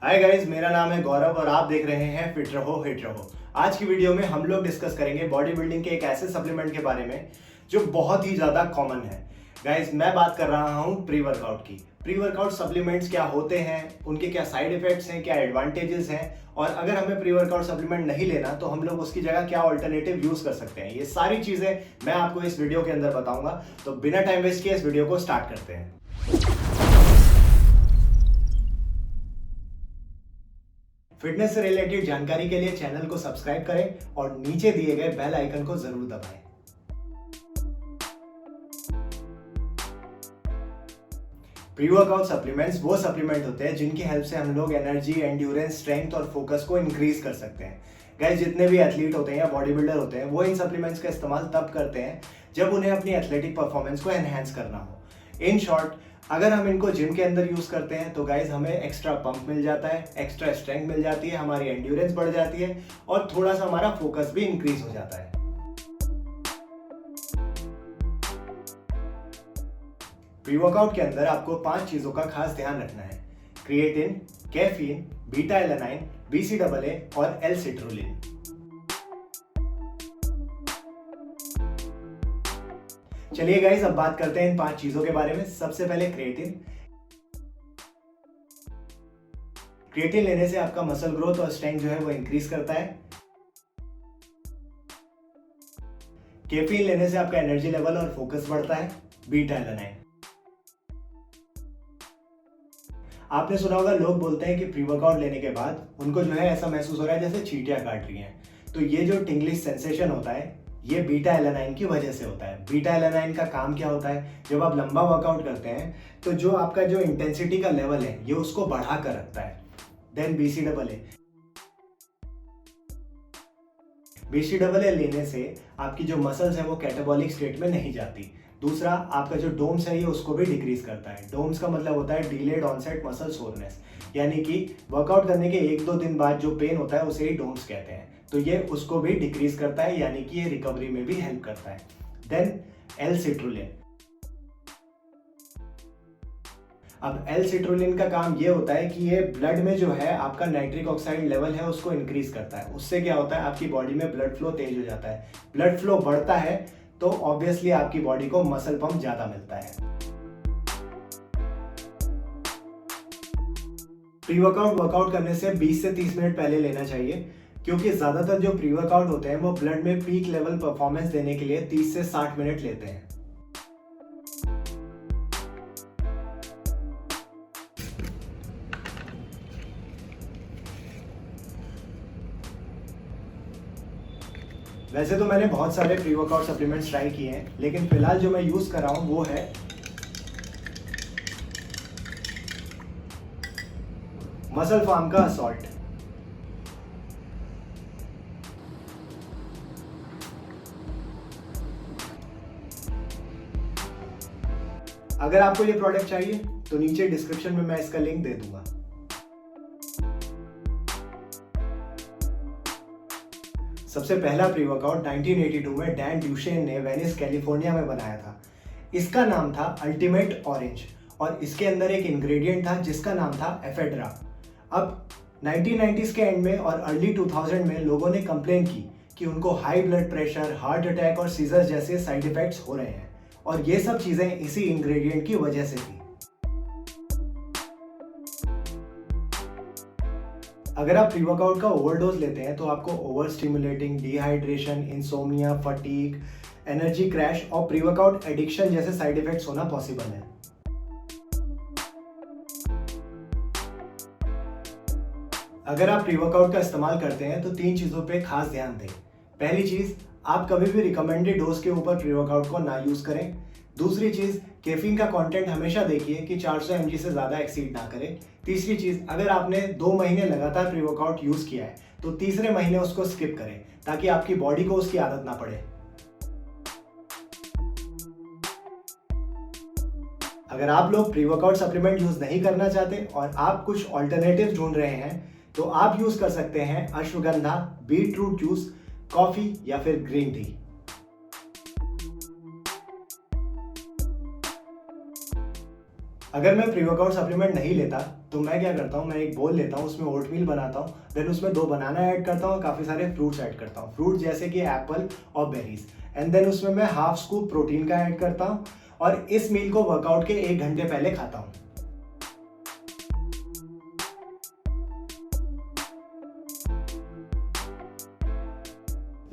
Hi guys, मेरा नाम है गौरव और आप देख रहे हैं फिट रहो हिट रहो। आज की वीडियो में हम लोग डिस्कस करेंगे बॉडी बिल्डिंग के एक ऐसे सप्लीमेंट के बारे में जो बहुत ही ज़्यादा कॉमन है। गाइस, मैं बात कर रहा हूँ प्री वर्कआउट की। प्री वर्कआउट सप्लीमेंट्स क्या होते हैं, उनके क्या साइड इफेक्ट्स हैं, क्या एडवांटेजेस हैं, और अगर हमें प्री वर्कआउट सप्लीमेंट नहीं लेना तो हम लोग उसकी जगह क्या ऑल्टरनेटिव यूज़ कर सकते हैं, ये सारी चीज़ें मैं आपको इस वीडियो के अंदर बताऊंगा। तो बिना टाइम वेस्ट किए इस वीडियो को स्टार्ट करते हैं। फिटनेस से रिलेटेड जानकारी के लिए चैनल को सब्सक्राइब करें और नीचे दिए गए बेल आइकन को जरूर दबाएं। प्री वर्कआउट सप्लीमेंट्स वो सप्लीमेंट होते हैं जिनकी हेल्प से हम लोग एनर्जी, एंड्योरेंस, स्ट्रेंथ और फोकस को इंक्रीज कर सकते हैं। गाइस, जितने भी एथलीट होते हैं या बॉडी बिल्डर होते हैं वो इन सप्लीमेंट्स का इस्तेमाल तब करते हैं जब उन्हें अपनी एथलेटिक परफॉर्मेंस को एनहांस करना हो। इन शॉर्ट, अगर हम इनको जिम के अंदर यूज करते हैं तो गाइस हमें एक्स्ट्रा पंप मिल जाता है, एक्स्ट्रा स्ट्रेंथ मिल जाती है, हमारी एंड्योरेंस बढ़ जाती है और थोड़ा सा हमारा फोकस भी इंक्रीज हो जाता है। प्री वर्कआउट के अंदर आपको 5 चीजों का खास ध्यान रखना है: creatine, caffeine, beta alanine, BCAA और L-सिट्रुलिन। चलिए गाइस, अब बात करते हैं इन 5 चीजों के बारे में। सबसे पहले क्रिएटिन। क्रिएटिन लेने से आपका मसल ग्रोथ और स्ट्रेंथ जो है वो इंक्रीज करता है। कैफीन लेने से आपका एनर्जी लेवल और फोकस बढ़ता है। Beta alanine. आपने सुना होगा, लोग बोलते हैं कि प्री वर्कआउट लेने के बाद उनको जो है ऐसा महसूस हो रहा है जैसे चींटियां काट रही हैं। तो ये जो टिंगलिश सेंसेशन होता है ये बीटा एलानाइन की वजह से होता है। बीटा एलानाइन का काम क्या होता है, जब आप लंबा वर्कआउट करते हैं तो जो आपका जो इंटेंसिटी का लेवल है ये उसको बढ़ा कर रखता है। देन BCAA लेने से आपकी जो मसल्स है वो कैटाबॉलिक स्टेट में नहीं जाती। दूसरा, आपका जो डोम्स है ये उसको भी डिक्रीज करता है। डोम्स का मतलब होता है डिलेड ऑनसेट मसल सोरनेस, यानी कि वर्कआउट करने के 1-2 दिन बाद जो पेन होता है उसे ही डोम्स कहते हैं। तो ये उसको भी डिक्रीज करता है, यानी कि ये रिकवरी में भी हेल्प करता है। देन L-सिट्रुलिन। अब L-सिट्रुलिन का काम ये होता है कि ये ब्लड में जो है आपका नाइट्रिक ऑक्साइड लेवल है उसको इंक्रीज करता है। उससे क्या होता है, आपकी बॉडी में ब्लड फ्लो तेज हो जाता है। ब्लड फ्लो बढ़ता है तो ऑब्वियसली आपकी बॉडी को मसल पंप ज्यादा मिलता है। प्री वर्कआउट करने से 20 से 30 मिनट पहले लेना चाहिए, क्योंकि ज्यादातर जो प्री वर्कआउट होते हैं वो ब्लड में पीक लेवल परफॉर्मेंस देने के लिए 30 से 60 मिनट लेते हैं। वैसे तो मैंने बहुत सारे प्री वर्कआउट सप्लीमेंट्स ट्राई किए हैं, लेकिन फिलहाल जो मैं यूज कर रहा हूं वो है मसल फार्म का असॉल्ट। अगर आपको ये प्रोडक्ट चाहिए तो नीचे डिस्क्रिप्शन में मैं इसका लिंक दे दूंगा। सबसे पहला प्री वर्कआउट 1982 में डैन ड्यूशेन ने वेनिस कैलिफोर्निया में बनाया था। इसका नाम था अल्टीमेट ऑरेंज और इसके अंदर एक इंग्रेडिएंट था जिसका नाम था एफेड्रा। अब 1990s के एंड में और अर्ली 2000 में लोगों ने कंप्लेन की कि उनको high blood pressure, heart attack और सीजर जैसे साइड इफेक्ट्स हो रहे हैं, और ये सब चीजें इसी इंग्रेडिएंट की वजह से थी। अगर आप प्री वर्कआउट का ओवरडोज लेते हैं तो आपको over stimulating, dehydration, insomnia, fatigue, energy crash और प्री वर्कआउट एडिक्शन जैसे साइड इफेक्ट्स होना पॉसिबल है। अगर आप प्री वर्कआउट का इस्तेमाल करते हैं तो 3 चीजों पे खास ध्यान दें। पहली चीज, आप कभी भी रिकमेंडेड डोज के ऊपर प्री वर्कआउट को ना यूज करें। दूसरी चीज, कैफीन का कंटेंट हमेशा देखिए कि 400 mg से ज्यादा एक्सीड ना करें। तीसरी चीज, अगर आपने 2 महीने लगातार प्री वर्कआउट यूज किया है तो तीसरे महीने उसको स्किप करें ताकि आपकी बॉडी को उसकी आदत ना पड़े। अगर आप लोग प्री वर्कआउट सप्लीमेंट यूज नहीं करना चाहते और आप कुछ ऑल्टरनेटिव ढूंढ रहे हैं तो आप यूज कर सकते हैं ashwagandha, beetroot juice, coffee या फिर ग्रीन टी। अगर मैं प्री वर्कआउट सप्लीमेंट नहीं लेता तो मैं क्या करता हूँ, मैं एक बोल लेता हूँ, उसमें ओटमील बनाता हूँ, देन उसमें 2 बनाना ऐड करता हूँ, काफ़ी सारे फ्रूट्स ऐड करता हूँ, फ्रूट जैसे कि एप्पल और बेरीज, एंड देन उसमें मैं हाफ स्कूप प्रोटीन का ऐड करता हूँ और इस मील को वर्कआउट के 1 घंटे पहले खाता हूँ।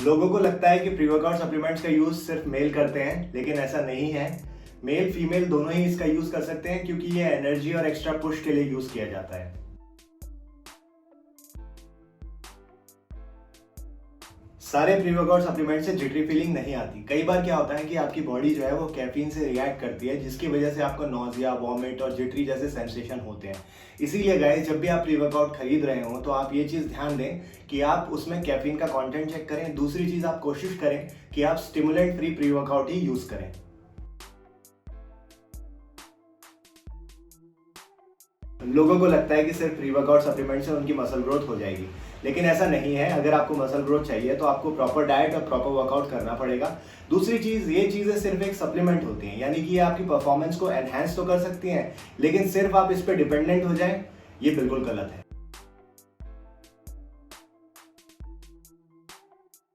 लोगों को लगता है कि प्री वर्कआउट सप्लीमेंट्स का यूज सिर्फ मेल करते हैं, लेकिन ऐसा नहीं है। मेल फीमेल दोनों ही इसका यूज कर सकते हैं क्योंकि ये एनर्जी और एक्स्ट्रा पुश के लिए यूज किया जाता है। सारे प्री वर्कआउट सप्लीमेंट से जिटरी फीलिंग नहीं आती। कई बार क्या होता है कि आपकी बॉडी जो है वो कैफीन से रिएक्ट करती है, जिसकी वजह से आपको नोजिया, वॉमिट और जिटरी जैसे सेंसेशन होते हैं। इसीलिए गाइस, जब भी आप प्री वर्कआउट खरीद रहे हो तो आप ये चीज़ ध्यान दें कि आप उसमें कैफीन का कंटेंट चेक करें। दूसरी चीज़, आप कोशिश करें कि आप स्टिमुलेंट फ्री प्री वर्कआउट ही यूज़ करें। लोगों को लगता है कि सिर्फ प्री वर्कआउट सप्लीमेंट से उनकी मसल ग्रोथ हो जाएगी, लेकिन ऐसा नहीं है। अगर आपको मसल ग्रोथ चाहिए तो आपको प्रॉपर डाइट और प्रॉपर वर्कआउट करना पड़ेगा। दूसरी चीज़, ये चीज़ें सिर्फ एक सप्लीमेंट होती हैं, यानी कि ये आपकी परफॉर्मेंस को एनहांस तो कर सकती हैं, लेकिन सिर्फ आप इस पर डिपेंडेंट हो जाएं, ये बिल्कुल गलत है।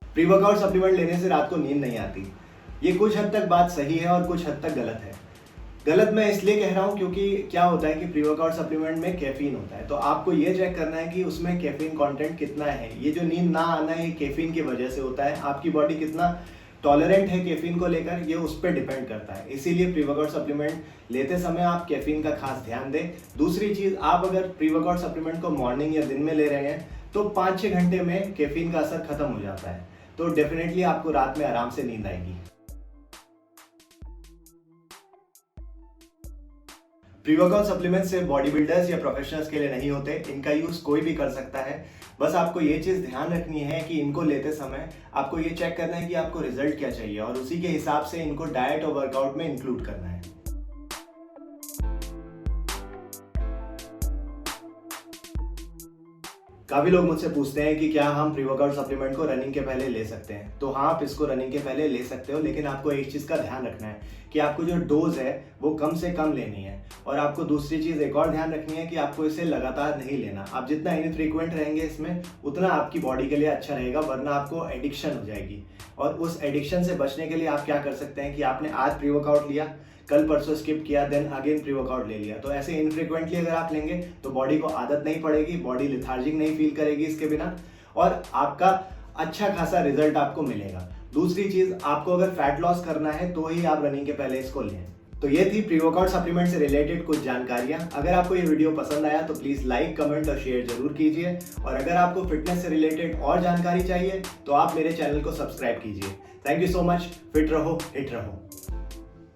प्री वर्कआउट सप्लीमेंट लेने से रात को नींद नहीं आती, ये कुछ हद तक बात सही है और कुछ हद तक गलत है। गलत मैं इसलिए कह रहा हूँ क्योंकि क्या होता है कि प्री वर्कआउट सप्लीमेंट में कैफीन होता है, तो आपको ये चेक करना है कि उसमें कैफीन कंटेंट कितना है। ये जो नींद ना आना है, ये कैफीन की वजह से होता है। आपकी बॉडी कितना टॉलरेंट है कैफीन को लेकर, ये उस पर डिपेंड करता है। इसीलिए प्री वर्कआउट सप्लीमेंट लेते समय आप कैफीन का खास ध्यान दें। दूसरी चीज़, आप अगर प्री वर्कआउट सप्लीमेंट को मॉर्निंग या दिन में ले रहे हैं तो 5-6 घंटे में कैफीन का असर खत्म हो जाता है, तो डेफिनेटली आपको रात में आराम से नींद आएगी। प्री वर्कआउट सप्लीमेंट सिर्फ बॉडी बिल्डर्स या प्रोफेशनल्स के लिए नहीं होते, इनका यूज कोई भी कर सकता है। बस आपको ये चीज़ ध्यान रखनी है कि इनको लेते समय आपको ये चेक करना है कि आपको रिजल्ट क्या चाहिए और उसी के हिसाब से इनको डाइट और वर्कआउट में इंक्लूड करना है। काफ़ी लोग मुझसे पूछते हैं कि क्या हम प्री वर्कआउट सप्लीमेंट को रनिंग के पहले ले सकते हैं। तो हाँ, आप इसको रनिंग के पहले ले सकते हो, लेकिन आपको एक चीज़ का ध्यान रखना है कि आपको जो डोज है वो कम से कम लेनी है। और आपको दूसरी चीज़ एक और ध्यान रखनी है कि आपको इसे लगातार नहीं लेना। आप जितना इनफ्रीक्वेंट रहेंगे इसमें, उतना आपकी बॉडी के लिए अच्छा रहेगा, वरना आपको एडिक्शन हो जाएगी। और उस एडिक्शन से बचने के लिए आप क्या कर सकते हैं कि आपने आज प्री वर्कआउट लिया, कल परसों स्किप किया, देन अगेन प्री वर्कआउट ले लिया। तो ऐसे इनफ्रीक्वेंटली अगर आप लेंगे तो बॉडी को आदत नहीं पड़ेगी, बॉडी लिथार्जिक नहीं फील करेगी इसके बिना, और आपका अच्छा खासा रिजल्ट आपको मिलेगा। दूसरी चीज़, आपको अगर फैट लॉस करना है तो ही आप रनिंग के पहले इसको लें। तो ये थी प्री वर्कआउट सप्लीमेंट से रिलेटेड कुछ जानकारियां। अगर आपको ये वीडियो पसंद आया तो प्लीज़ लाइक, कमेंट और शेयर जरूर कीजिए। और अगर आपको फिटनेस से रिलेटेड और जानकारी चाहिए तो आप मेरे चैनल को सब्सक्राइब कीजिए। Thank you so much. Fit रहो, हिट रहो।